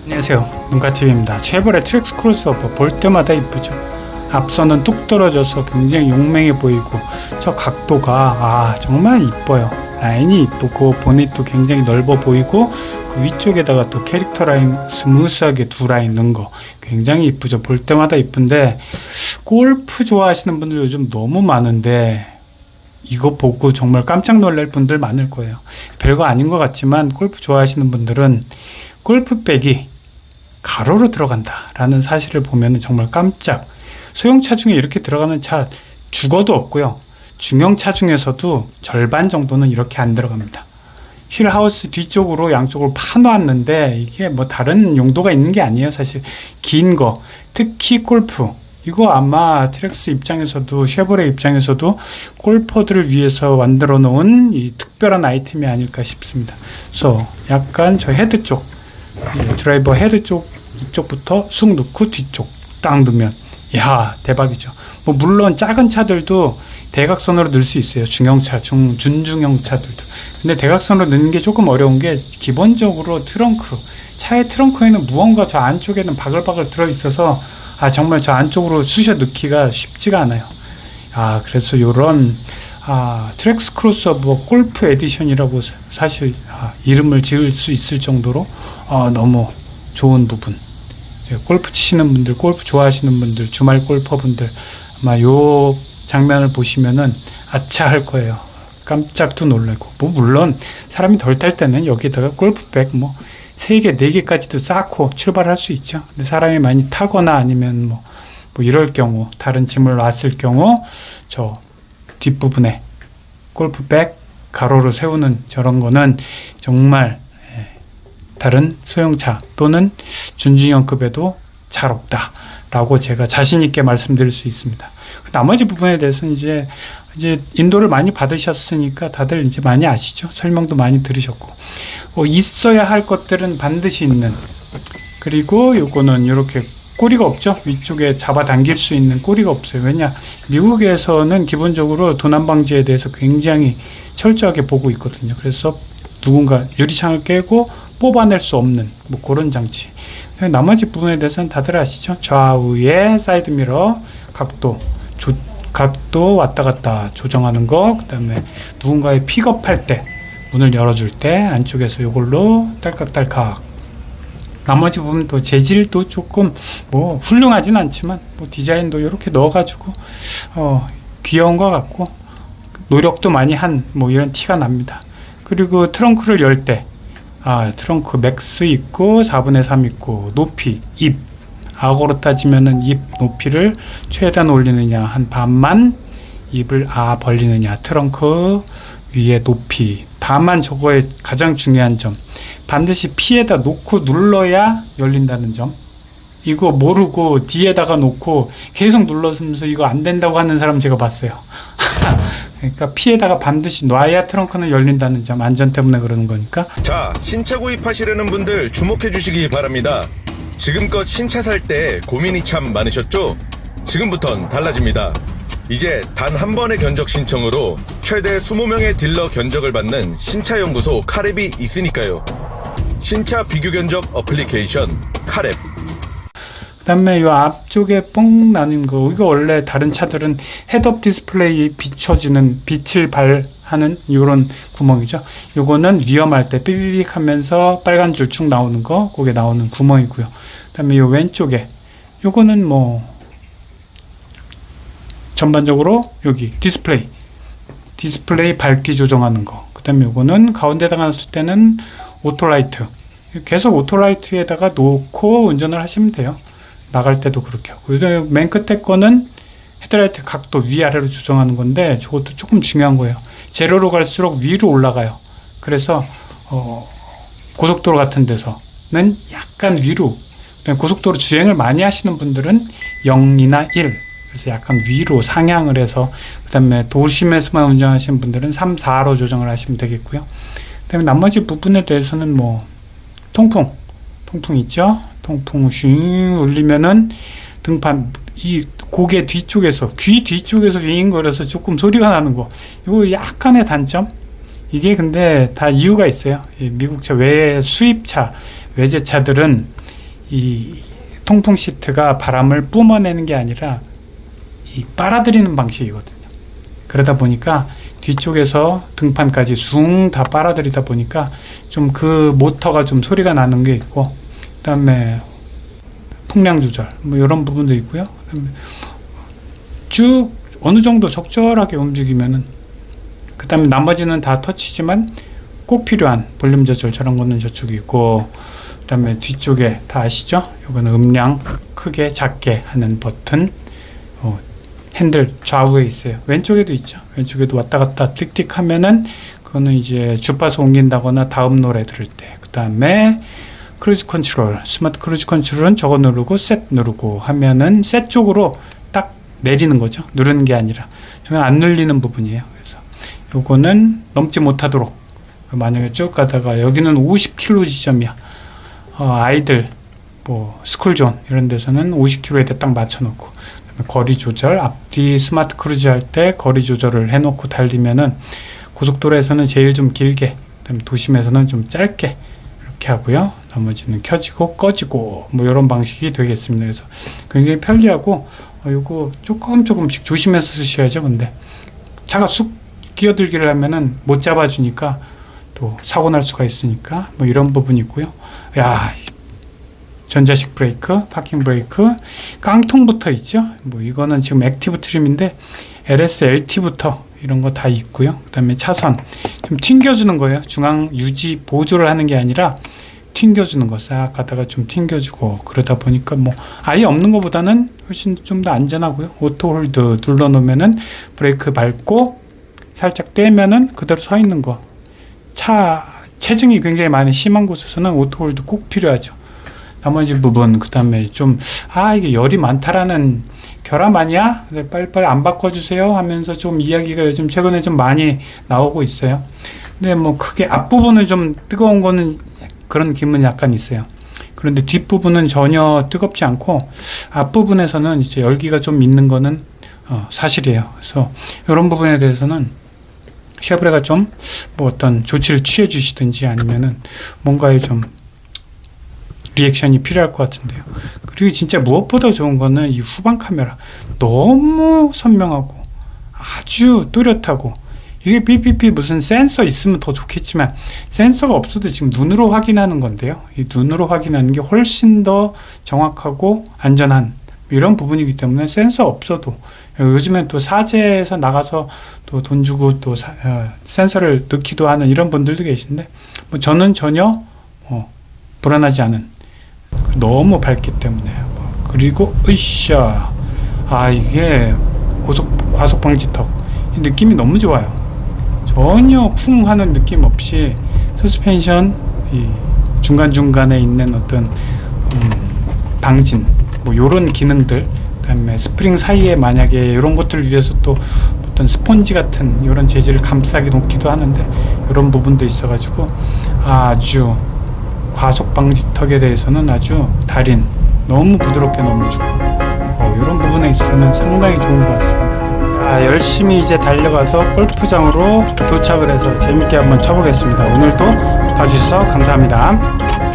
안녕하세요, 문카TV입니다. 쉐보레 트랙스 크로스오버 볼 때마다 이쁘죠. 앞선은 뚝 떨어져서 굉장히 용맹해 보이고 저 각도가 정말 이뻐요. 라인이 이쁘고 보닛도 굉장히 넓어 보이고 그 위쪽에다가 또 캐릭터 라인 스무스하게 두 라인 넣은 거 굉장히 이쁘죠. 볼 때마다 이쁜데 골프 좋아하시는 분들 요즘 너무 많은데 이거 보고 정말 깜짝 놀랄 분들 많을 거예요. 별거 아닌 것 같지만 골프 좋아하시는 분들은 골프백이 가로로 들어간다 라는 사실을 보면 정말 깜짝. 소형차 중에 이렇게 들어가는 차 죽어도 없고요, 중형차 중에서도 절반 정도는 이렇게 안 들어갑니다. 휠하우스 뒤쪽으로 양쪽으로 파놓았는데 이게 뭐 다른 용도가 있는 게 아니에요. 사실 긴 거, 특히 골프, 이거 아마 트랙스 입장에서도 쉐보레 입장에서도 골퍼들을 위해서 만들어 놓은 이 특별한 아이템이 아닐까 싶습니다. 그래서 약간 저 헤드 쪽, 드라이버 헤드 쪽 이쪽부터 쑥 넣고 뒤쪽 딱 넣으면 이야 대박이죠. 뭐 물론 작은 차들도 대각선으로 넣을 수 있어요. 중형차, 준중형 차들도. 근데 대각선으로 넣는 게 조금 어려운 게 기본적으로 트렁크, 차의 트렁크에는 무언가 저 안쪽에는 바글바글 들어있어서 정말 저 안쪽으로 쑤셔 넣기가 쉽지가 않아요. 그래서 요런 트랙스 크로스오버 골프 에디션이라고 사실 이름을 지을 수 있을 정도로 너무 좋은 부분. 골프 치시는 분들, 골프 좋아하시는 분들, 주말 골퍼분들 아마 요 장면을 보시면은 아차 할 거예요. 깜짝도 놀라고. 뭐 물론 사람이 덜 탈 때는 여기다가 골프백 3개, 4개까지도 쌓고 출발할 수 있죠. 근데 사람이 많이 타거나 아니면 뭐 이럴 경우, 다른 짐을 놨을 경우 저 뒷부분에 골프백 가로로 세우는 저런 거는 정말 다른 소형차 또는 준중형급에도 잘 없다라고 제가 자신 있게 말씀드릴 수 있습니다. 나머지 부분에 대해서는 이제 인도를 많이 받으셨으니까 다들 이제 많이 아시죠. 설명도 많이 들으셨고, 있어야 할 것들은 반드시 있는, 그리고 요거는 이렇게 꼬리가 없죠. 위쪽에 잡아당길 수 있는 꼬리가 없어요. 왜냐, 미국에서는 기본적으로 도난 방지에 대해서 굉장히 철저하게 보고 있거든요. 그래서 누군가 유리창을 깨고 뽑아낼 수 없는 그런 장치. 나머지 부분에 대해서는 다들 아시죠. 좌우에 사이드미러 각도 왔다 갔다 조정하는 거, 그 다음에 누군가의 픽업할 때 문을 열어줄 때 안쪽에서 이걸로 딸깍딸깍. 나머지 부분도 재질도 조금 훌륭하진 않지만 디자인도 이렇게 넣어가지고 귀여운 것 같고 노력도 많이 한 이런 티가 납니다. 그리고 트렁크를 열 때 트렁크 맥스 있고 4분의 3 있고 높이, 입, 악어로 따지면은 입 높이를 최대한 올리느냐, 한 반만 입을 벌리느냐, 트렁크 위에 높이. 다만 저거의 가장 중요한 점, 반드시 피에다 놓고 눌러야 열린다는 점. 이거 모르고 뒤에다가 놓고 계속 눌러서 이거 안 된다고 하는 사람 제가 봤어요. 그러니까 피에다가 반드시 놔야 트렁크는 열린다는 점, 안전 때문에 그러는 거니까. 자, 신차 구입하시려는 분들 주목해 주시기 바랍니다. 지금껏 신차 살 때 고민이 참 많으셨죠? 지금부턴 달라집니다. 이제 단 한 번의 견적 신청으로 최대 20명의 딜러 견적을 받는 신차연구소 카랩이 있으니까요. 신차 비교 견적 어플리케이션 카랩. 그 다음에 이 앞쪽에 뻥 나는 거, 이거 원래 다른 차들은 헤드업 디스플레이 비춰주는, 빛을 발하는 이런 구멍이죠. 요거는 위험할 때 삐삐빅 하면서 빨간 줄 쭉 나오는 거, 그게 나오는 구멍이고요. 그 다음에 요 왼쪽에 요거는 전반적으로 여기 디스플레이 밝기 조정하는 거. 그 다음에 요거는 가운데다가 놨을 때는 오토라이트, 계속 오토라이트에다가 놓고 운전을 하시면 돼요. 나갈 때도 그렇게 하고. 맨 끝에 거는 헤드라이트 각도 위아래로 조정하는 건데 저것도 조금 중요한 거예요. 제로로 갈수록 위로 올라가요. 그래서 고속도로 같은 데서는 약간 위로, 고속도로 주행을 많이 하시는 분들은 0이나 1, 그래서 약간 위로 상향을 해서, 그 다음에 도심에서만 운전하시는 분들은 3, 4로 조정을 하시면 되겠고요. 그 다음에 나머지 부분에 대해서는 통풍 있죠. 통풍 슝 울리면은 등판, 이 고개 뒤쪽에서, 귀 뒤쪽에서 윙거려서 조금 소리가 나는 거, 이거 약간의 단점. 이게 근데 다 이유가 있어요. 미국차 외 수입차, 외제차들은 이 통풍 시트가 바람을 뿜어내는 게 아니라 이 빨아들이는 방식이거든요. 그러다 보니까 뒤쪽에서 등판까지 숭 다 빨아들이다 보니까 좀 그 모터가 좀 소리가 나는 게 있고, 그다음에 풍량 조절 뭐 이런 부분도 있고요. 그다음에 쭉 어느 정도 적절하게 움직이면은, 그다음에 나머지는 다 터치지만 꼭 필요한 볼륨 조절 저런 거는 저쪽에 있고, 그다음에 뒤쪽에 다 아시죠? 이거는 음량 크게 작게 하는 버튼, 핸들 좌우에 있어요. 왼쪽에도 있죠. 왼쪽에도 왔다 갔다 띡띡 하면은 그거는 이제 주파수 옮긴다거나 다음 노래 들을 때. 그다음에 크루즈 컨트롤, 스마트 크루즈 컨트롤은 저거 누르고 셋 누르고 하면은 셋 쪽으로 딱 내리는 거죠. 누르는 게 아니라 저는 안 눌리는 부분이에요. 그래서 요거는 넘지 못하도록, 만약에 쭉 가다가 여기는 50km 지점이야. 아이들 뭐 스쿨존 이런 데서는 50km에 딱 맞춰놓고, 거리 조절, 앞뒤 스마트 크루즈 할 때 거리 조절을 해놓고 달리면은 고속도로에서는 제일 좀 길게, 그다음에 도심에서는 좀 짧게 이렇게 하고요. 나머지는 켜지고 꺼지고 뭐 이런 방식이 되겠습니다. 그래서 굉장히 편리하고, 요거 조금씩 조심해서 쓰셔야죠. 근데 차가 쑥 끼어들기를 하면은 못 잡아주니까 또 사고 날 수가 있으니까 뭐 이런 부분이 있고요. 야, 전자식 브레이크, 파킹 브레이크, 깡통부터 있죠. 뭐 이거는 지금 액티브 트림인데 LS, LT부터 이런 거 다 있고요. 그다음에 차선 좀 튕겨주는 거예요. 중앙 유지 보조를 하는 게 아니라 튕겨주는 거, 싹 가다가 좀 튕겨주고, 그러다 보니까 뭐 아예 없는 것보다는 훨씬 좀 더 안전하고요. 오토 홀드 눌러놓으면은 브레이크 밟고 살짝 떼면은 그대로 서 있는 거. 차 체증이 굉장히 많이 심한 곳에서는 오토 홀드 꼭 필요하죠. 나머지 부분, 그 다음에 좀, 이게 열이 많다라는 결함 아니야? 빨리빨리 안 바꿔주세요 하면서 좀 이야기가 요즘 최근에 좀 많이 나오고 있어요. 근데 뭐 크게 앞부분은 좀 뜨거운 거는 그런 기분이 약간 있어요. 그런데 뒷부분은 전혀 뜨겁지 않고, 앞부분에서는 이제 열기가 좀 있는 거는 사실이에요. 그래서 이런 부분에 대해서는 쉐보레가 좀 뭐 어떤 조치를 취해 주시든지 아니면은 뭔가에 좀 리액션이 필요할 것 같은데요. 그리고 진짜 무엇보다 좋은 거는 이 후방 카메라. 너무 선명하고 아주 또렷하고, 이게 PPP 무슨 센서 있으면 더 좋겠지만 센서가 없어도 지금 눈으로 확인하는 건데요. 이 눈으로 확인하는 게 훨씬 더 정확하고 안전한 이런 부분이기 때문에 센서 없어도, 요즘엔 또 사제에서 나가서 또 돈 주고 또 센서를 넣기도 하는 이런 분들도 계신데, 뭐 저는 전혀 불안하지 않은, 너무 밝기 때문에. 그리고 으쌰, 이게 과속 방지턱 이 느낌이 너무 좋아요. 전혀 쿵 하는 느낌 없이 서스펜션 이 중간중간에 있는 어떤 방진 뭐 요런 기능들, 그다음에 스프링 사이에 만약에 이런 것들을 위해서 또 어떤 스펀지 같은 이런 재질을 감싸게 놓기도 하는데, 이런 부분도 있어가지고 아주 과속 방지턱에 대해서는 아주 달인, 너무 부드럽게 넘어주고, 이런 부분에 있어서는 상당히 좋은 것 같습니다. 열심히 이제 달려가서 골프장으로 도착을 해서 재밌게 한번 쳐보겠습니다. 오늘도 봐주셔서 감사합니다.